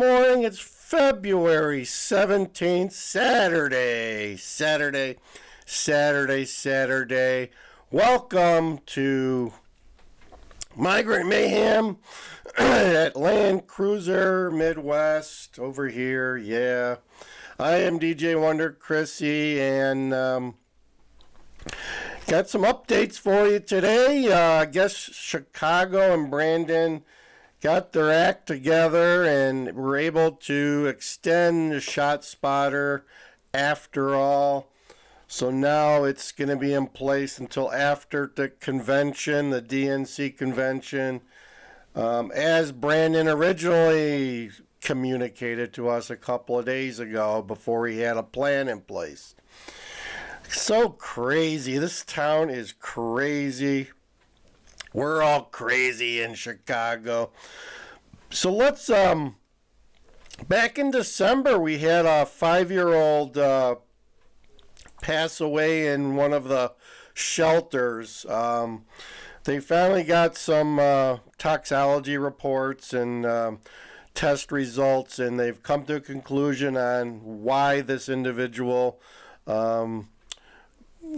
morning. It's February 17th, Saturday. Welcome to Migrant Mayhem at Land Cruiser Midwest over here. Yeah, I am DJ Wonder Chrissy, and got some updates for you today. I guess Chicago and Brandon got their act together and were able to extend the shot spotter after all. So now it's going to be in place until after the convention, the DNC convention, as Brandon originally communicated to us a couple of days ago before he had a plan in place. So crazy. This town is crazy. We're all crazy in Chicago. So let's, back in December, we had a 5-year-old pass away in one of the shelters. They finally got some toxicology reports and test results, and they've come to a conclusion on why this individual,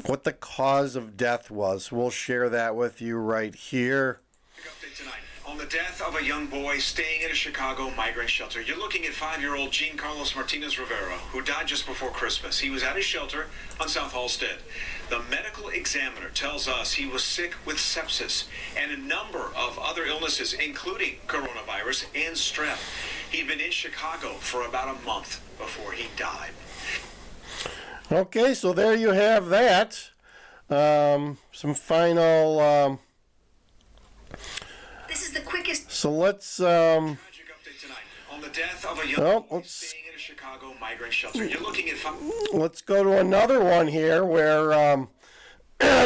what the cause of death was. We'll share that with you right here. Update tonight on the death of a young boy staying at a Chicago migrant shelter. You're looking at 5-year-old Jean Carlos Martinez Rivera, who died just before Christmas. He was at his shelter on South Halsted. The medical examiner tells us he was sick with sepsis and a number of other illnesses, including coronavirus and strep. He'd been in Chicago for about a month before he died. Okay, so there you have that. Some final. This is the quickest. So let's. Tragic update tonight on the death of a young boy staying at a Chicago migrant shelter. You're looking at. Let's go to another one here where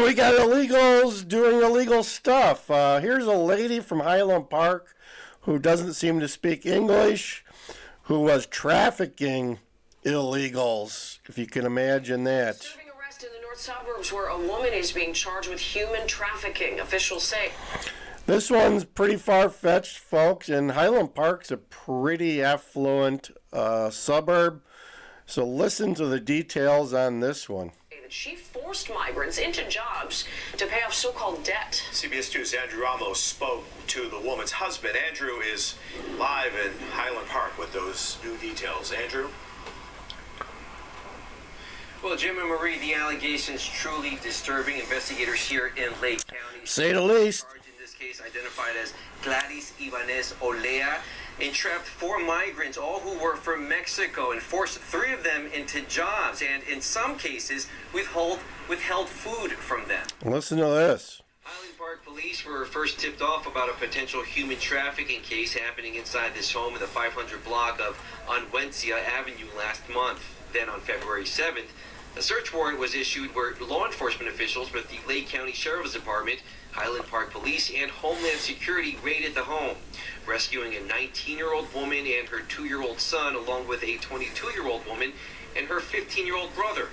we got illegals doing illegal stuff. Here's a lady from Highland Park who doesn't seem to speak English, who was trafficking illegals, if you can imagine that. Serving arrest in the north suburbs where a woman is being charged with human trafficking, officials say. This one's pretty far-fetched, folks, and Highland Park's a pretty affluent suburb, so listen to the details on this one. That she forced migrants into jobs to pay off so-called debt. CBS 2's Andrew Ramos spoke to the woman's husband. Andrew is live in Highland Park with those new details. Andrew? Well, Jim and Marie, the allegations truly disturbing. Investigators here in Lake County say the least. In this case, identified as Gladys Ibanez Olea, entrapped 4 migrants, all who were from Mexico, and forced 3 of them into jobs, and in some cases withheld food from them. Listen to this. Highland Park police were first tipped off about a potential human trafficking case happening inside this home in the 500 block of Onwencia Avenue last month. Then on February 7th, a search warrant was issued where law enforcement officials with the Lake County Sheriff's Department, Highland Park Police, and Homeland Security raided the home, rescuing a 19-year-old woman and her 2-year-old son, along with a 22-year-old woman and her 15-year-old brother.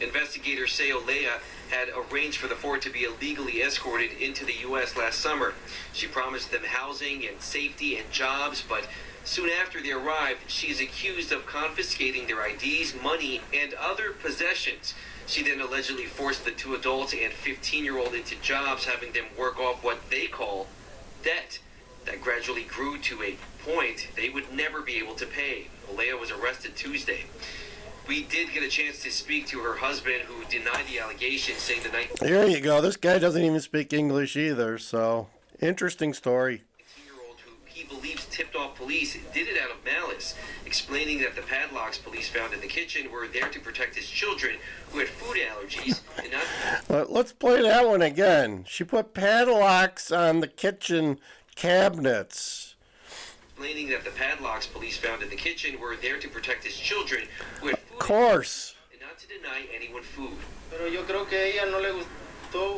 Investigators say Olea had arranged for the 4 to be illegally escorted into the U.S. last summer. She promised them housing and safety and jobs, but soon after they arrived, she is accused of confiscating their IDs, money, and other possessions. She then allegedly forced the 2 adults and 15-year-old into jobs, having them work off what they call debt that gradually grew to a point they would never be able to pay. Olea was arrested Tuesday. We did get a chance to speak to her husband, who denied the allegations, saying the night. There you go. This guy doesn't even speak English either, so interesting story. He believes tipped off police did it out of malice, explaining that the padlocks police found in the kitchen were there to protect his children who had food allergies and not. Let's play that one again. She put padlocks on the kitchen cabinets. Explaining that the padlocks police found in the kitchen were there to protect his children who had food of course. And not to deny anyone food. Pero yo creo que ella no le gustó.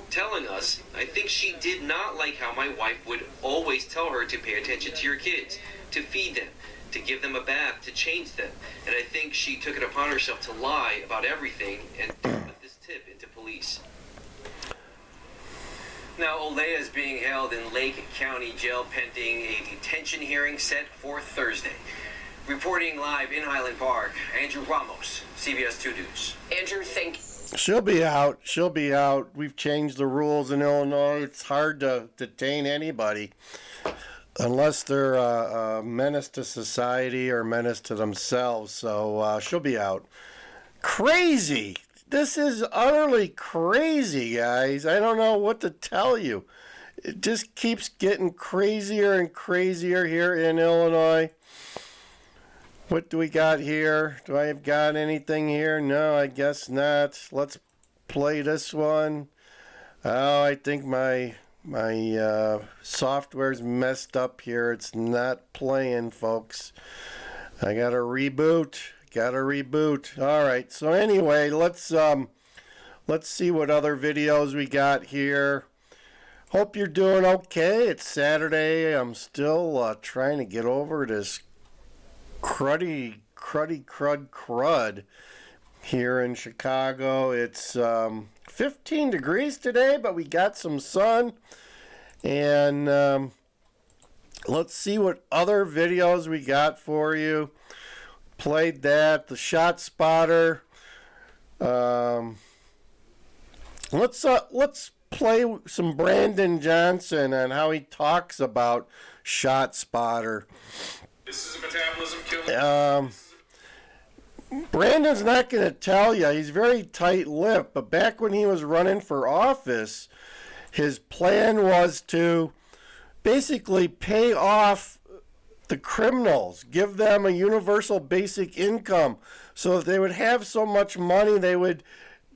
Telling us, I think she did not like how my wife would always tell her to pay attention to your kids, to feed them, to give them a bath, to change them. And I think she took it upon herself to lie about everything and put this tip into police. Now, Olea is being held in Lake County Jail pending a detention hearing set for Thursday. Reporting live in Highland Park, Andrew Ramos, CBS 2 News. Andrew, thank you. She'll be out. She'll be out. We've changed the rules in Illinois. It's hard to detain anybody unless they're a menace to society or menace to themselves. So she'll be out. Crazy. This is utterly crazy, guys. I don't know what to tell you. It just keeps getting crazier and crazier here in Illinois. What do we got here? Do I have got anything here? No, I guess not. Let's play this one. Oh, I think my software's messed up here. It's not playing, folks. I gotta reboot. All right. So anyway, let's see what other videos we got here. Hope you're doing okay. It's Saturday. I'm still trying to get over this crud here in Chicago. It's 15 degrees today, but we got some sun. And let's see what other videos we got for you. Played that, the shot spotter. Let's play some Brandon Johnson and how he talks about shot spotter. This is a metabolism killer. Brandon's not going to tell you. He's very tight-lipped. But back when he was running for office, his plan was to basically pay off the criminals, give them a universal basic income so that they would have so much money they would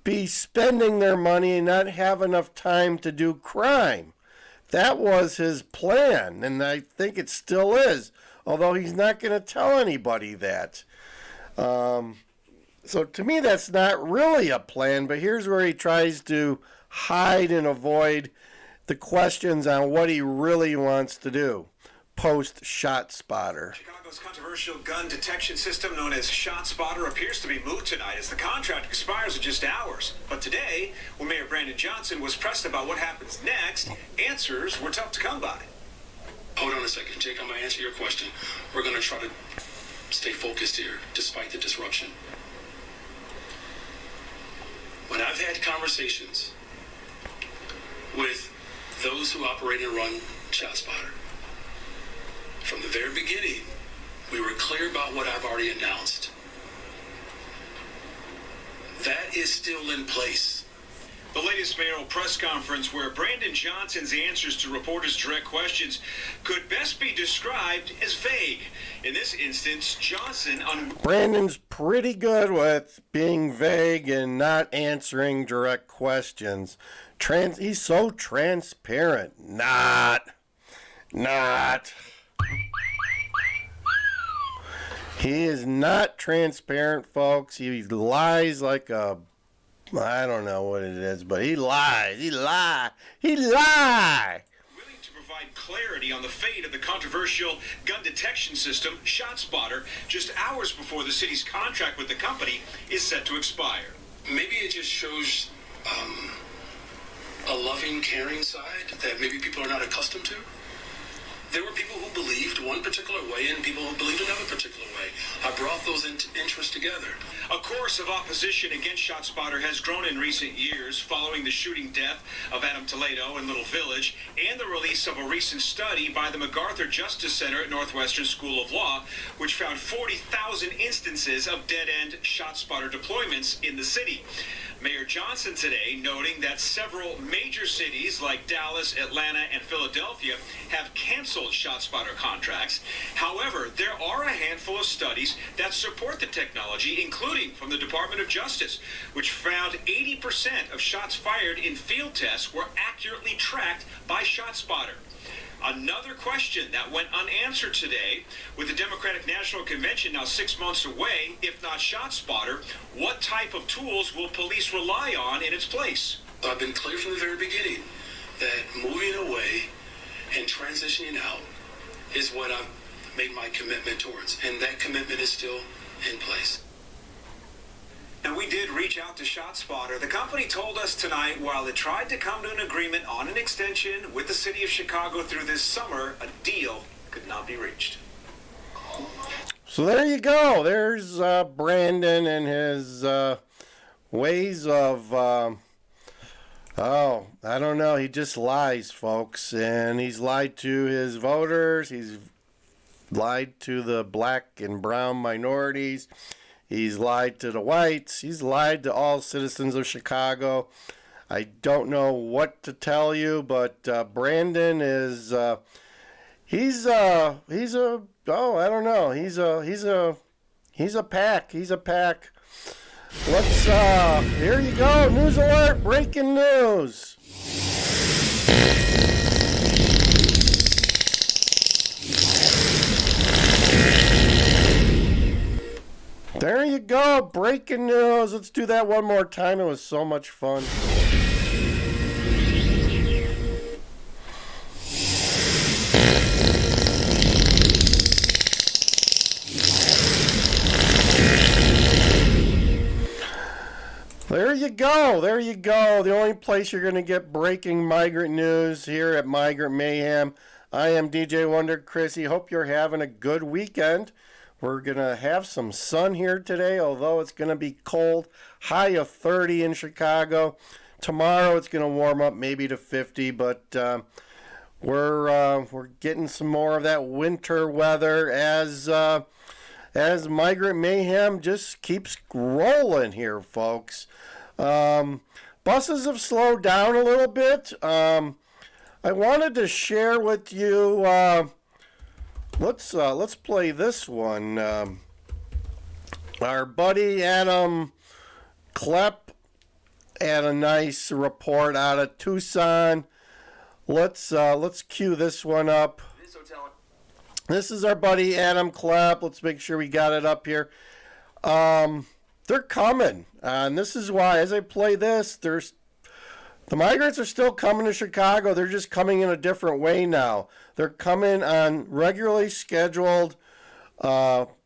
be spending their money and not have enough time to do crime. That was his plan, and I think it still is. Although he's not going to tell anybody that. So to me, that's not really a plan, but here's where he tries to hide and avoid the questions on what he really wants to do. Post shot spotter. Chicago's controversial gun detection system known as Shot Spotter appears to be moved tonight as the contract expires in just hours. But today, when Mayor Brandon Johnson was pressed about what happens next, answers were tough to come by. Hold on a second, Jake. I'm going to answer your question. We're going to try to stay focused here, despite the disruption. When I've had conversations with those who operate and run ShotSpotter, from the very beginning, we were clear about what I've already announced. That is still in place. The latest mayoral press conference where Brandon Johnson's answers to reporters' direct questions could best be described as vague. In this instance, Brandon's pretty good with being vague and not answering direct questions. He's so transparent. Not. He is not transparent, folks. He lies like a... I don't know what it is, but he lies. He lie. Willing to provide clarity on the fate of the controversial gun detection system, ShotSpotter, just hours before the city's contract with the company is set to expire. Maybe it just shows a loving, caring side that maybe people are not accustomed to. There were people who believed one particular way and people who believed another particular way. I brought those interests together. A chorus of opposition against ShotSpotter has grown in recent years following the shooting death of Adam Toledo in Little Village and the release of a recent study by the MacArthur Justice Center at Northwestern School of Law, which found 40,000 instances of dead-end ShotSpotter deployments in the city. Mayor Johnson today noting that several major cities like Dallas, Atlanta, and Philadelphia have canceled ShotSpotter contracts. However, there are a handful of studies that support the technology, including from the Department of Justice, which found 80% of shots fired in field tests were accurately tracked by ShotSpotter. Another question that went unanswered today, with the Democratic National Convention now 6 months away, if not ShotSpotter, what type of tools will police rely on in its place? I've been clear from the very beginning that moving away and transitioning out is what I've made my commitment towards, and that commitment is still in place. And we did reach out to ShotSpotter. The company told us tonight while it tried to come to an agreement on an extension with the city of Chicago through this summer, a deal could not be reached. So there you go. There's Brandon and his ways of, I don't know. He just lies, folks. And he's lied to his voters. He's lied to the black and brown minorities. He's lied to the whites. He's lied to all citizens of Chicago. I don't know what to tell you, but Brandon is, he's a pack. He's a pack. Let's, here you go. News alert, breaking news. There you go, breaking news. Let's do that one more time. It was so much fun. There you go. There you go. The only place you're going to get breaking migrant news here at Migrant Mayhem. I am DJ Wonder Chrissy. Hope you're having a good weekend. We're going to have some sun here today, although it's going to be cold. High of 30 in Chicago. Tomorrow it's going to warm up maybe to 50, but we're getting some more of that winter weather as Migrant Mayhem just keeps rolling here, folks. Buses have slowed down a little bit. I wanted to share with you. Let's play this one. Our buddy Adam Klepp had a nice report out of Tucson. Let's cue this one up. This is our buddy Adam Klepp. Let's make sure we got it up here. They're coming, and this is why. As I play this, the migrants are still coming to Chicago. They're just coming in a different way now. They're coming on regularly scheduled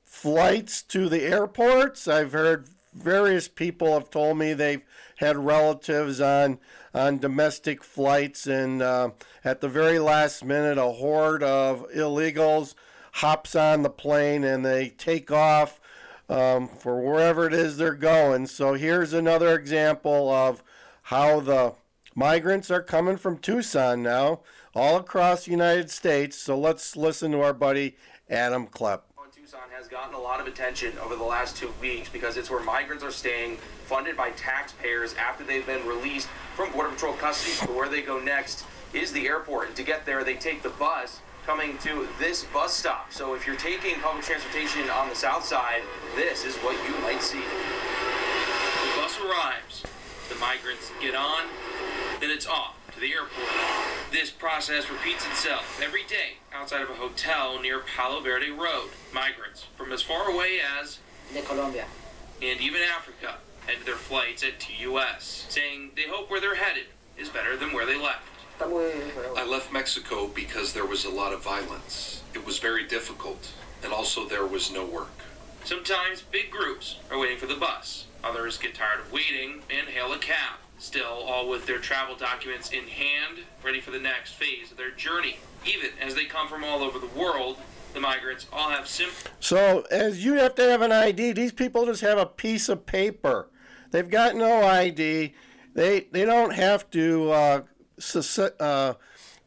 flights to the airports. I've heard various people have told me they've had relatives on domestic flights, and at the very last minute, a horde of illegals hops on the plane and they take off for wherever it is they're going. So here's another example of how the migrants are coming from Tucson now, all across the United States. So let's listen to our buddy Adam Klepp. Tucson has gotten a lot of attention over the last 2 weeks because it's where migrants are staying, funded by taxpayers after they've been released from Border Patrol custody. But where they go next is the airport. And to get there, they take the bus coming to this bus stop. So if you're taking public transportation on the south side, this is what you might see. The bus arrives, the migrants get on, then it's off to the airport. This process repeats itself every day outside of a hotel near Palo Verde Road. Migrants from as far away as Colombia and even Africa end their flights at TUS, saying they hope where they're headed is better than where they left. I left Mexico because there was a lot of violence. It was very difficult, and also there was no work. Sometimes big groups are waiting for the bus. Others get tired of waiting and hail a cab. Still, all with their travel documents in hand, ready for the next phase of their journey. Even as they come from all over the world, the migrants all have So, as you have to have an ID, these people just have a piece of paper. They've got no ID. They don't have to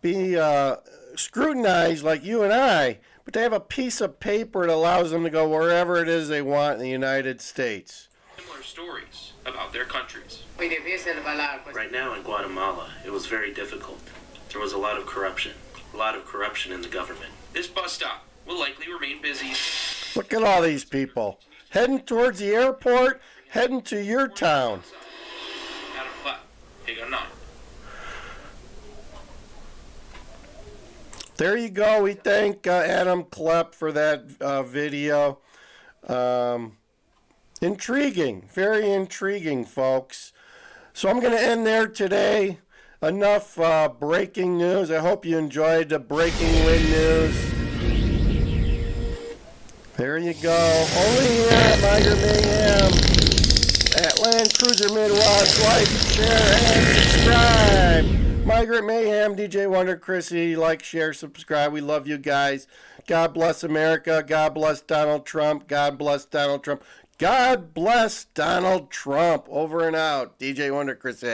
be scrutinized like you and I, but they have a piece of paper that allows them to go wherever it is they want in the United States. Similar stories about their countries. Right now in Guatemala, it was very difficult. There was a lot of corruption in the government. This bus stop will likely remain busy. Look at all these people heading towards the airport, heading to your town. Adam Klepp, Big on 9. There you go. We thank Adam Klepp for that video. Intriguing, very intriguing, folks. So I'm going to end there today. Enough breaking news. I hope you enjoyed the breaking wind news. There you go. Only here at Migrant Mayhem at Land Cruiser Midwest. Like, share, and subscribe. Migrant Mayhem, DJ Wonder Chrissy. Like, share, subscribe. We love you guys. God bless America. God bless Donald Trump. God bless Donald Trump. God bless Donald Trump. Over and out. DJ Wonder Chrissy.